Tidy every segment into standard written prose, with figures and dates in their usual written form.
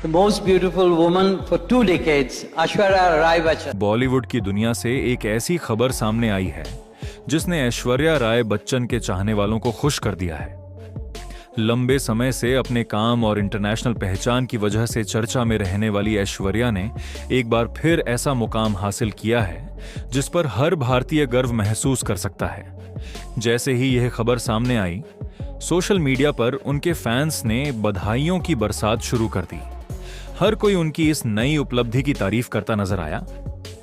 The most beautiful woman for 2 decades, Aishwarya Rai Bachchan. Bollywood की दुनिया से एक ऐसी खबर सामने आई है जिसने ऐश्वर्या राय बच्चन के चाहने वालों को खुश कर दिया है। लंबे समय से अपने काम और इंटरनेशनल पहचान की वजह से चर्चा में रहने वाली ऐश्वर्या ने एक बार फिर ऐसा मुकाम हासिल किया है जिस पर हर भारतीय गर्व महसूस कर सकता है। जैसे ही यह खबर सामने आई, सोशल मीडिया पर उनके फैंस ने बधाइयों की बरसात शुरू कर दी। हर कोई उनकी इस नई उपलब्धि की तारीफ करता नजर आया।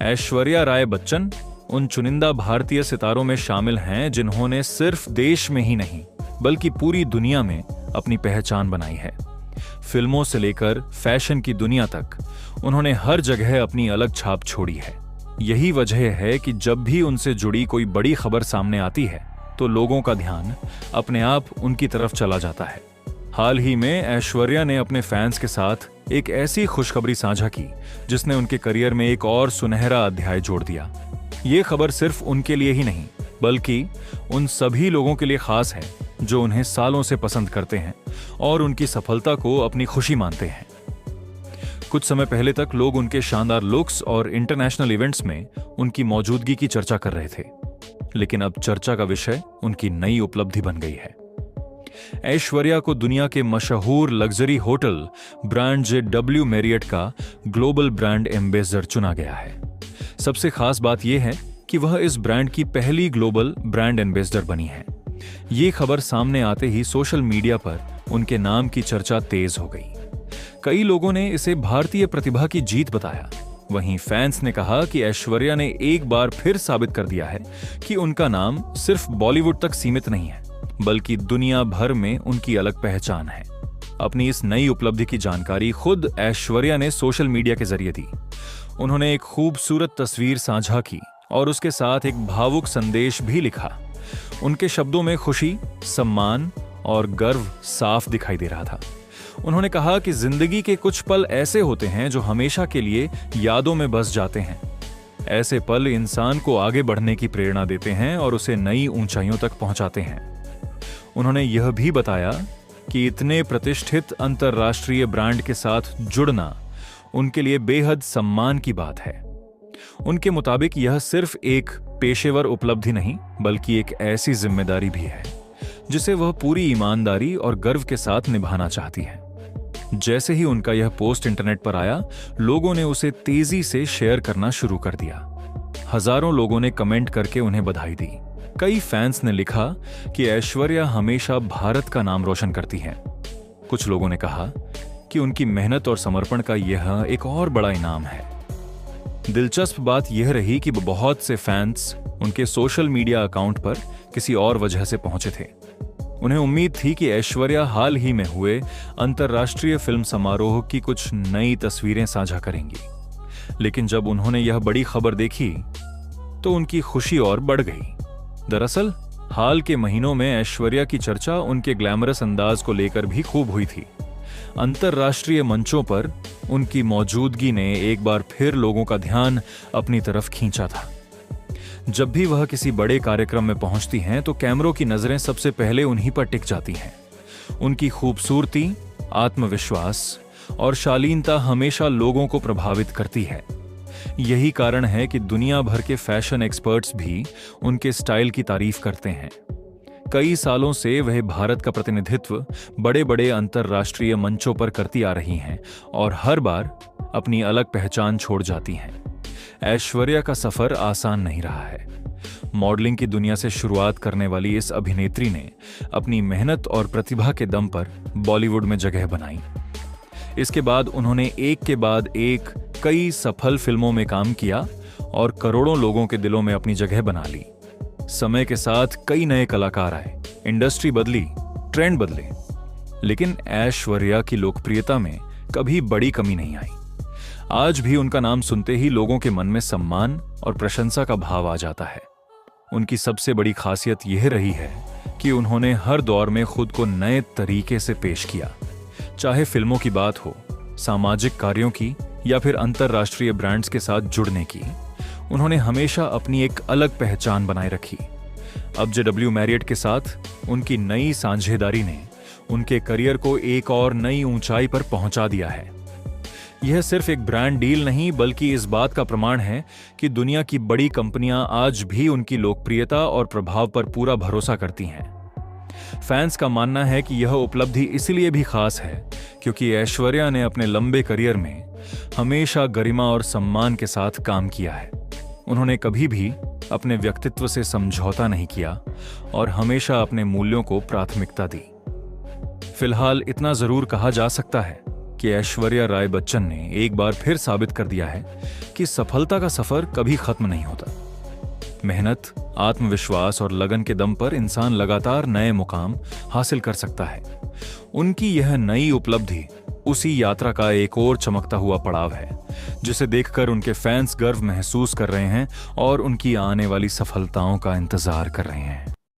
ऐश्वर्या राय बच्चन उन चुनिंदा भारतीय सितारों में शामिल हैं जिन्होंने सिर्फ देश में ही नहीं बल्कि पूरी दुनिया में अपनी पहचान बनाई है। फिल्मों से लेकर फैशन की दुनिया तक उन्होंने हर जगह अपनी अलग छाप छोड़ी है। यही वजह है कि जब भी उनसे जुड़ी कोई बड़ी खबर सामने आती है तो लोगों का ध्यान अपने आप उनकी तरफ चला जाता है। हाल ही में ऐश्वर्या ने अपने फैंस के साथ एक ऐसी खुशखबरी साझा की जिसने उनके करियर में एक और सुनहरा अध्याय जोड़ दिया। ये खबर सिर्फ उनके लिए ही नहीं बल्कि उन सभी लोगों के लिए खास है जो उन्हें सालों से पसंद करते हैं और उनकी सफलता को अपनी खुशी मानते हैं। कुछ समय पहले तक लोग उनके शानदार लुक्स और इंटरनेशनल इवेंट्स में उनकी मौजूदगी की चर्चा कर रहे थे, लेकिन अब चर्चा का विषय उनकी नई उपलब्धि बन गई है। ऐश्वर्या को दुनिया के मशहूर luxury hotel brand JW Marriott का ग्लोबल ब्रांड एम्बेसडर चुना गया है। सबसे खास बात यह है कि वह इस ब्रांड की पहली ग्लोबल ब्रांड एम्बेसडर बनी है। ये खबर सामने आते ही सोशल मीडिया पर उनके नाम की चर्चा तेज हो गई। कई लोगों ने इसे भारतीय प्रतिभा की जीत बताया। वहीं फैंस ने कहा कि ऐश्वर्या ने एक बार फिर साबित कर दिया है कि उनका नाम सिर्फ बॉलीवुड तक सीमित नहीं है बल्कि दुनिया भर में उनकी अलग पहचान है। अपनी इस नई उपलब्धि की जानकारी खुद ऐश्वर्या ने सोशल मीडिया के जरिए दी। उन्होंने एक खूबसूरत तस्वीर साझा की और उसके साथ एक भावुक संदेश भी लिखा। उनके शब्दों में खुशी, सम्मान और गर्व साफ दिखाई दे रहा था। उन्होंने कहा कि जिंदगी के कुछ पल ऐसे होते हैं जो हमेशा के लिए यादों में बस जाते हैं। ऐसे पल इंसान को आगे बढ़ने की प्रेरणा देते हैं और उसे नई ऊंचाइयों तक पहुंचाते हैं। उन्होंने यह भी बताया कि इतने प्रतिष्ठित अंतर्राष्ट्रीय ब्रांड के साथ जुड़ना उनके लिए बेहद सम्मान की बात है। उनके मुताबिक यह सिर्फ एक पेशेवर उपलब्धि नहीं बल्कि एक ऐसी जिम्मेदारी भी है जिसे वह पूरी ईमानदारी और गर्व के साथ निभाना चाहती है। जैसे ही उनका यह पोस्ट इंटरनेट पर आया, लोगों ने उसे तेजी से शेयर करना शुरू कर दिया। हजारों लोगों ने कमेंट करके उन्हें बधाई दी। कई फैंस ने लिखा कि ऐश्वर्या हमेशा भारत का नाम रोशन करती हैं। कुछ लोगों ने कहा कि उनकी मेहनत और समर्पण का यह एक और बड़ा इनाम है। दिलचस्प बात यह रही कि बहुत से फैंस उनके सोशल मीडिया अकाउंट पर किसी और वजह से पहुंचे थे। उन्हें उम्मीद थी कि ऐश्वर्या हाल ही में हुए अंतर्राष्ट्रीय फिल्म समारोह की कुछ नई तस्वीरें साझा करेंगी, लेकिन जब उन्होंने यह बड़ी खबर देखी तो उनकी खुशी और बढ़ गई। दरअसल हाल के महीनों में ऐश्वर्या की चर्चा उनके ग्लैमरस अंदाज को लेकर भी खूब हुई थी। अंतर्राष्ट्रीय मंचों पर उनकी मौजूदगी ने एक बार फिर लोगों का ध्यान अपनी तरफ खींचा था। जब भी वह किसी बड़े कार्यक्रम में पहुंचती हैं तो कैमरों की नजरें सबसे पहले उन्हीं पर टिक जाती हैं। उनकी खूबसूरती, आत्मविश्वास और शालीनता हमेशा लोगों को प्रभावित करती है। यही कारण है कि दुनिया भर के फैशन एक्सपर्ट्स भी उनके स्टाइल की तारीफ करते हैं। कई सालों से वह भारत का प्रतिनिधित्व बड़े बड़े अंतर्राष्ट्रीय मंचों पर करती आ रही हैं और हर बार अपनी अलग पहचान छोड़ जाती हैं। ऐश्वर्या का सफर आसान नहीं रहा है। मॉडलिंग की दुनिया से शुरुआत करने वाली इस अभिनेत्री ने अपनी मेहनत और प्रतिभा के दम पर बॉलीवुड में जगह बनाई। इसके बाद उन्होंने एक के बाद एक कई सफल फिल्मों में काम किया और करोड़ों लोगों के दिलों में अपनी जगह बना ली। समय के साथ कई नए कलाकार आए, इंडस्ट्री बदली, ट्रेंड बदले, लेकिन ऐश्वर्या की लोकप्रियता में कभी बड़ी कमी नहीं आई। आज भी उनका नाम सुनते ही लोगों के मन में सम्मान और प्रशंसा का भाव आ जाता है। उनकी सबसे बड़ी खासियत यह रही है कि उन्होंने हर दौर में खुद को नए तरीके से पेश किया। चाहे फिल्मों की बात हो, सामाजिक कार्यों की या फिर अंतर्राष्ट्रीय ब्रांड्स के साथ जुड़ने की, उन्होंने हमेशा अपनी एक अलग पहचान बनाए रखी। अब JW मैरियट के साथ उनकी नई साझेदारी ने उनके करियर को एक और नई ऊंचाई पर पहुंचा दिया है। यह सिर्फ एक ब्रांड डील नहीं बल्कि इस बात का प्रमाण है कि दुनिया की बड़ी कंपनियां आज भी उनकी लोकप्रियता और प्रभाव पर पूरा भरोसा करती हैं। फैंस का मानना है कि यह उपलब्धि इसलिए भी खास है क्योंकि ऐश्वर्या ने अपने लंबे करियर में हमेशा गरिमा और सम्मान के साथ काम किया है। उन्होंने कभी भी अपने व्यक्तित्व से समझौता नहीं किया और हमेशा अपने मूल्यों को प्राथमिकता दी। फिलहाल इतना जरूर कहा जा सकता है कि ऐश्वर्या राय बच्चन ने एक बार फिर साबित कर दिया है कि सफलता का सफर कभी खत्म नहीं होता। मेहनत, आत्मविश्वास और लगन के दम पर इंसान लगातार नए मुकाम हासिल कर सकता है। उनकी यह नई उपलब्धि उसी यात्रा का एक और चमकता हुआ पड़ाव है, जिसे देखकर उनके फैंस गर्व महसूस कर रहे हैं और उनकी आने वाली सफलताओं का इंतजार कर रहे हैं।